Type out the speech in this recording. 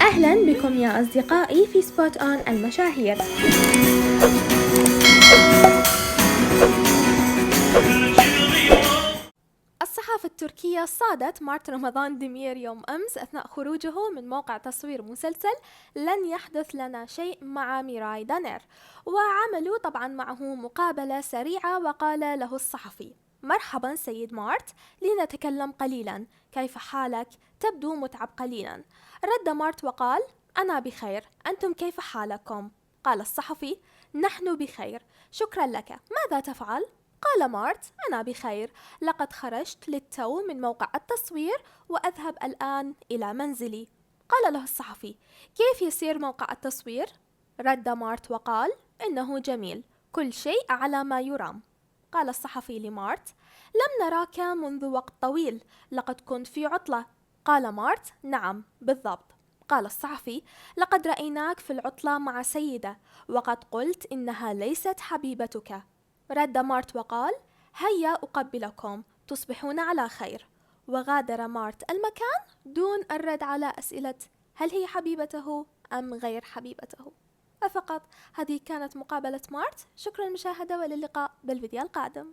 أهلا بكم يا أصدقائي في سبوت أون المشاهير. الصحافة التركية صادت مارت رمضان ديمير يوم أمس أثناء خروجه من موقع تصوير مسلسل لن يحدث لنا شيء مع ميراي دانير، وعملوا طبعا معه مقابلة سريعة، وقال له الصحفي: مرحبا سيد مارت، لنتكلم قليلا، كيف حالك؟ تبدو متعب قليلا. رد مارت وقال: أنا بخير، أنتم كيف حالكم؟ قال الصحفي: نحن بخير، شكرا لك، ماذا تفعل؟ قال مارت: أنا بخير، لقد خرجت للتو من موقع التصوير وأذهب الآن إلى منزلي. قال له الصحفي: كيف يسير موقع التصوير؟ رد مارت وقال: إنه جميل، كل شيء على ما يرام. قال الصحفي لمارت: لم نراك منذ وقت طويل، لقد كنت في عطلة. قال مارت: نعم بالضبط. قال الصحفي: لقد رأيناك في العطلة مع سيدة، وقد قلت إنها ليست حبيبتك. رد مارت وقال: هيا أقبلكم، تصبحون على خير. وغادر مارت المكان دون الرد على أسئلة هل هي حبيبته أم غير حبيبته. فقط هذه كانت مقابلة مارت. شكرا للمشاهدة، والى اللقاء بالفيديو القادم.